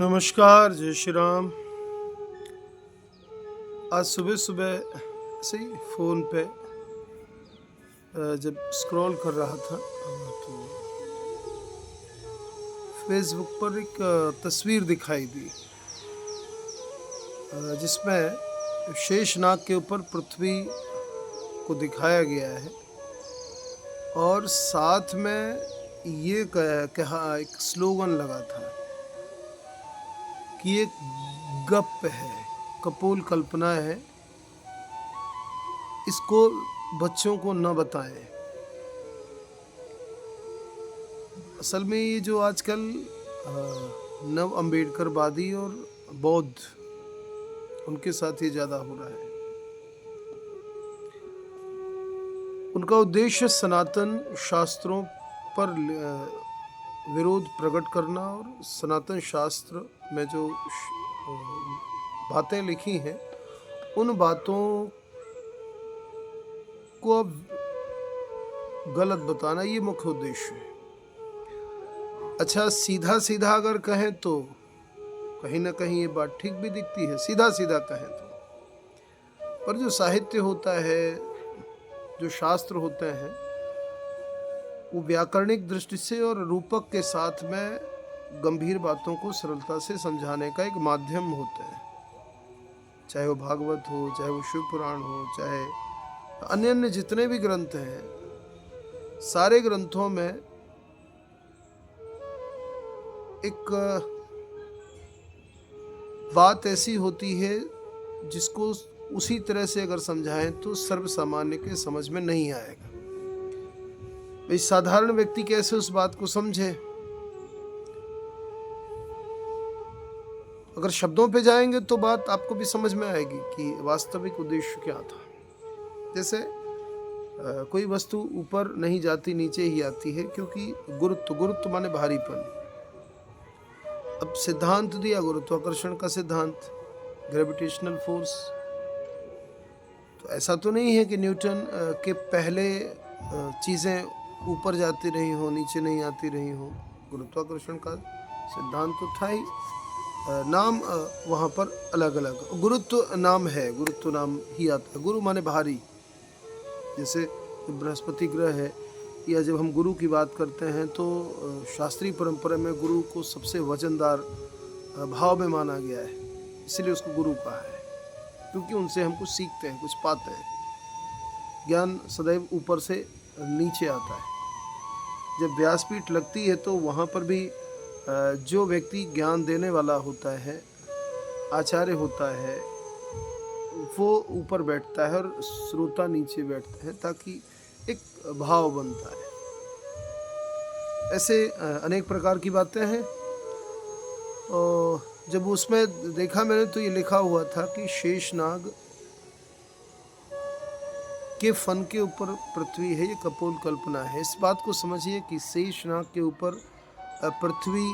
नमस्कार, जय श्री राम। आज सुबह सुबह ऐसे ही फ़ोन पे जब स्क्रॉल कर रहा था तो फेसबुक पर एक तस्वीर दिखाई दी जिसमें शेषनाग के ऊपर पृथ्वी को दिखाया गया है और साथ में ये कहा एक स्लोगन लगा था कि एक गप है, कपोल कल्पना है, इसको बच्चों को न बताएं। असल में ये जो आजकल नव अम्बेडकरवादी और बौद्ध, उनके साथ ये ज़्यादा हो रहा है। उनका उद्देश्य सनातन शास्त्रों पर विरोध प्रकट करना और सनातन शास्त्र में जो बातें लिखी हैं उन बातों को अब गलत बताना, ये मुख्य उद्देश्य है। अच्छा, सीधा सीधा अगर कहें तो कहीं ना कहीं ये बात ठीक भी दिखती है, सीधा सीधा कहें तो। पर जो साहित्य होता है, जो शास्त्र होते हैं, वो व्याकरणिक दृष्टि से और रूपक के साथ में गंभीर बातों को सरलता से समझाने का एक माध्यम होता है। चाहे वो भागवत हो, चाहे वो शिव पुराण हो, चाहे अन्य अन्य जितने भी ग्रंथ हैं, सारे ग्रंथों में एक बात ऐसी होती है जिसको उसी तरह से अगर समझाएं तो सर्व सामान्य के समझ में नहीं आएगा। भाई साधारण व्यक्ति कैसे उस बात को समझे? अगर शब्दों पे जाएंगे तो बात आपको भी समझ में आएगी कि वास्तविक उद्देश्य क्या था। जैसे कोई वस्तु ऊपर नहीं जाती, नीचे ही आती है, क्योंकि गुरुत्व माने भारीपन। अब सिद्धांत दिया गुरुत्वाकर्षण का सिद्धांत, ग्रेविटेशनल फोर्स। तो ऐसा तो नहीं है कि न्यूटन के पहले चीज़ें ऊपर जाती रही हो, नीचे नहीं आती रही हो। गुरुत्वाकर्षण का सिद्धांत तो था ही, नाम वहाँ पर अलग अलग। गुरुत्व नाम है, गुरुत्व नाम ही आता है। गुरु माने भारी। जैसे बृहस्पति ग्रह है, या जब हम गुरु की बात करते हैं तो शास्त्रीय परंपरा में गुरु को सबसे वजनदार भाव में माना गया है, इसलिए उसको गुरु कहा है, क्योंकि उनसे हम कुछ सीखते हैं, कुछ पाते हैं। ज्ञान सदैव ऊपर से नीचे आता है। जब व्यासपीठ लगती है तो वहाँ पर भी जो व्यक्ति ज्ञान देने वाला होता है, आचार्य होता है, वो ऊपर बैठता है और श्रोता नीचे बैठते हैं, ताकि एक भाव बनता है। ऐसे अनेक प्रकार की बातें हैं। और जब उसमें देखा मैंने तो ये लिखा हुआ था कि शेषनाग के फन के ऊपर पृथ्वी है, ये कपोल कल्पना है। इस बात को समझिए कि शेषनाग के ऊपर पृथ्वी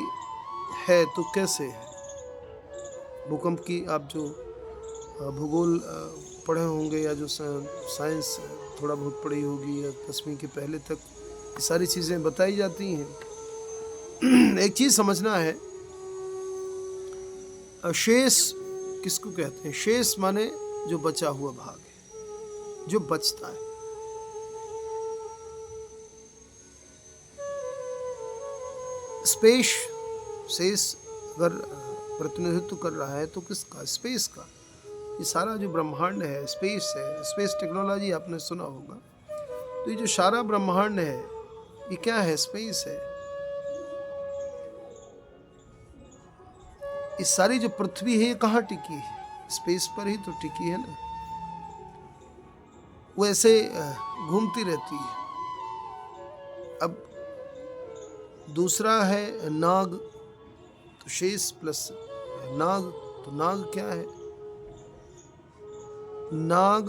है तो कैसे है। भूकंप की आप जो भूगोल पढ़े होंगे, या जो साइंस थोड़ा बहुत पढ़ी होगी, या 10वीं के पहले तक ये सारी चीज़ें बताई जाती हैं। एक चीज़ समझना है, शेष किसको कहते हैं? शेष माने जो बचा हुआ भाग है, जो बचता है। शेष अगर प्रतिनिधित्व कर रहा है तो किसका? स्पेस का। ये सारा जो ब्रह्मांड है, स्पेस है, स्पेस टेक्नोलॉजी आपने सुना होगा। तो ये जो सारा ब्रह्मांड है, ये क्या है? स्पेस है। इस सारी जो पृथ्वी है, ये कहाँ टिकी है? स्पेस पर ही तो टिकी है ना। वो ऐसे घूमती रहती है। अब दूसरा है नाग, तो शेष प्लस नाग, तो नाग क्या है? नाग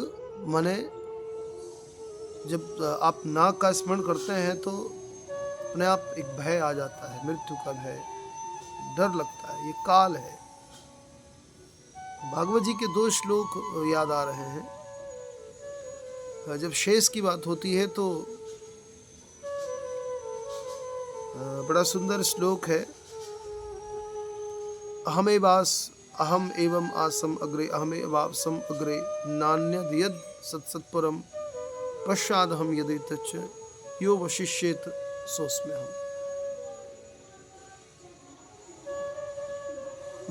माने जब आप नाग का स्मरण करते हैं तो अपने आप एक भय आ जाता है, मृत्यु का भय, डर लगता है, ये काल है। भागवत जी के 2 श्लोक याद आ रहे हैं। जब शेष की बात होती है तो बड़ा सुंदर श्लोक है, अहमेवास अहम एवं आसम अग्रे अहमेवासम अग्रे नान्यद यद सत्सत्परम पश्चाद हम यदि तच्च यो वशिष्येत सोस्म्य हम।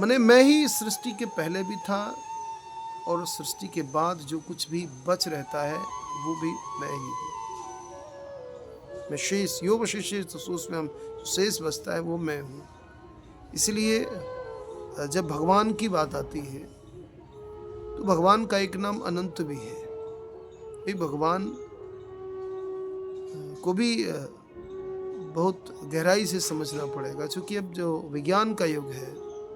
मने मैं ही सृष्टि के पहले भी था और सृष्टि के बाद जो कुछ भी बच रहता है वो भी मैं ही हूँ। मैं शेष यो वशिष्येत सोस्म्य हम, जो शेष बचता है वो मैं हूँ। इसलिए जब भगवान की बात आती है तो भगवान का एक नाम अनंत भी है। ये भगवान को भी बहुत गहराई से समझना पड़ेगा, क्योंकि अब जो विज्ञान का युग है,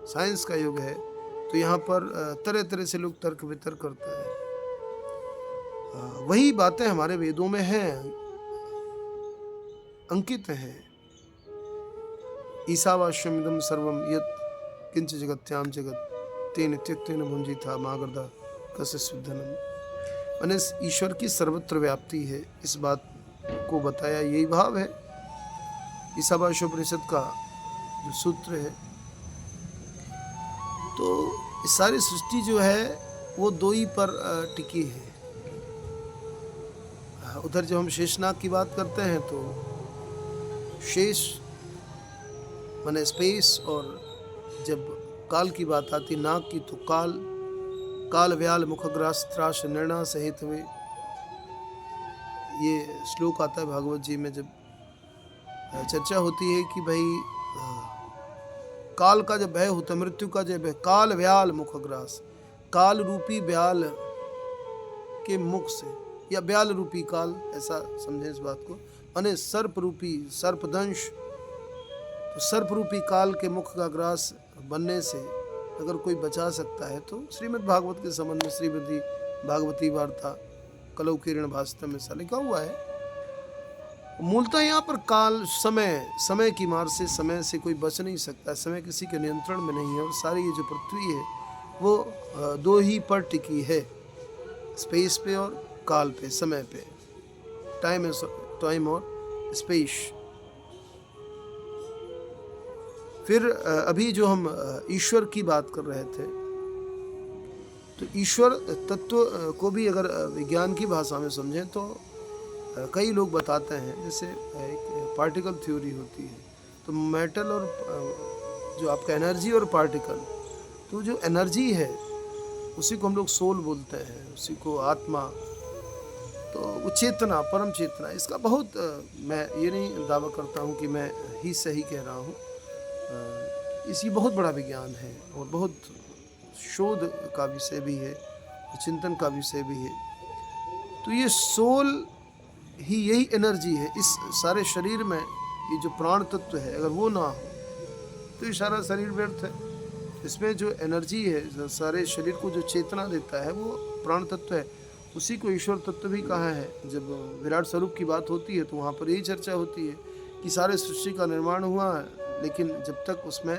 साइंस का युग है, तो यहाँ पर तरह तरह से लोग तर्क वितर्क करते हैं। वही बातें हमारे वेदों में हैं, अंकित हैं। ईशावास्यमिदं सर्वं यत् किंच जगत्याम जगत तेन त्यक्तेन भुंजिता मागर्दा कस्य सुधनम। मैंने ईश्वर की सर्वत्र व्याप्ति है, इस बात को बताया, यही भाव है ईशावास्योपनिषद का जो सूत्र है। तो इस सारी सृष्टि जो है वो दो ही पर टिकी है। उधर जब हम शेषनाग की बात करते हैं तो शेष माने स्पेस, और जब काल की बात आती नाग की तो काल, काल व्याल मुखग्रास त्रास निर्णा सहित में, ये श्लोक आता है भागवत जी में, जब चर्चा होती है कि भाई काल का जब भय होता है, मृत्यु का जब भय, काल व्याल मुखग्रास, काल रूपी व्याल के मुख से, या व्याल रूपी काल, ऐसा समझें इस बात को, माने सर्प रूपी सर्पदंश, तो सर्प रूपी काल के मुख का ग्रास बनने से अगर कोई बचा सकता है तो श्रीमद् भागवत के संबंध में श्रीमद् भागवती वार्ता कलौ किरण भास्कर में ऐसा लिखा हुआ है। मूलतः यहाँ पर काल, समय की मार से, समय से कोई बच नहीं सकता, समय किसी के नियंत्रण में नहीं है। और सारी ये जो पृथ्वी है वो दो ही पर टिकी है, स्पेस पे और काल पे, समय पे, टाइम और स्पेस। फिर अभी जो हम ईश्वर की बात कर रहे थे, तो ईश्वर तत्व को भी अगर विज्ञान की भाषा में समझें तो कई लोग बताते हैं, जैसे एक पार्टिकल थ्योरी होती है, तो मेटल और जो आपका एनर्जी और पार्टिकल, तो जो एनर्जी है उसी को हम लोग सोल बोलते हैं, उसी को आत्मा, तो वो चेतना, परम चेतना। इसका बहुत मैं ये नहीं दावा करता हूँ कि मैं ही सही कह रहा हूँ, इसी बहुत बड़ा विज्ञान है और बहुत शोध का विषय भी है, चिंतन का विषय भी है। तो ये सोल ही यही एनर्जी है इस सारे शरीर में। ये जो प्राण तत्व है अगर वो ना हो तो ये सारा शरीर व्यर्थ है। इसमें जो एनर्जी है, सारे शरीर को जो चेतना देता है वो प्राण तत्व है, उसी को ईश्वर तत्व भी कहा है। जब विराट स्वरूप की बात होती है तो वहाँ पर यही चर्चा होती है कि सारे सृष्टि का निर्माण हुआ है, लेकिन जब तक उसमें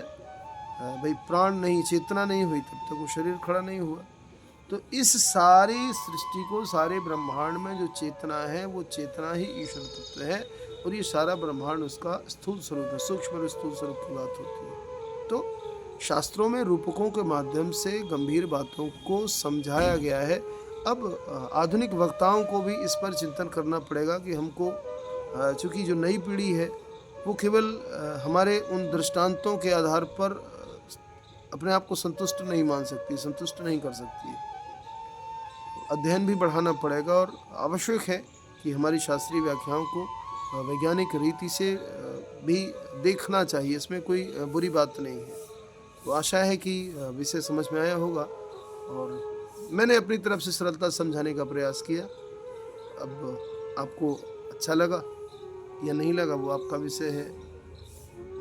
भाई प्राण नहीं, चेतना नहीं हुई, तब तक वो शरीर खड़ा नहीं हुआ। तो इस सारी सृष्टि को, सारे ब्रह्मांड में जो चेतना है वो चेतना ही ईश्वर तत्व है, और ये सारा ब्रह्मांड उसका स्थूल स्वरूप है, सूक्ष्म और स्थूल स्वरूप की बात होती है। तो शास्त्रों में रूपकों के माध्यम से गंभीर बातों को समझाया गया है। अब आधुनिक वक्ताओं को भी इस पर चिंतन करना पड़ेगा कि हमको, चूँकि जो नई पीढ़ी है वो केवल हमारे उन दृष्टांतों के आधार पर अपने आप को संतुष्ट नहीं मान सकती, संतुष्ट नहीं कर सकती। अध्ययन भी बढ़ाना पड़ेगा और आवश्यक है कि हमारी शास्त्रीय व्याख्याओं को वैज्ञानिक रीति से भी देखना चाहिए, इसमें कोई बुरी बात नहीं है। तो आशा है कि विषय समझ में आया होगा और मैंने अपनी तरफ से सरलता समझाने का प्रयास किया। अब आपको अच्छा लगा या नहीं लगा वो आपका विषय है।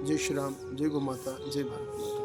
जय श्री राम, जय गौ माता, जय भारत माता।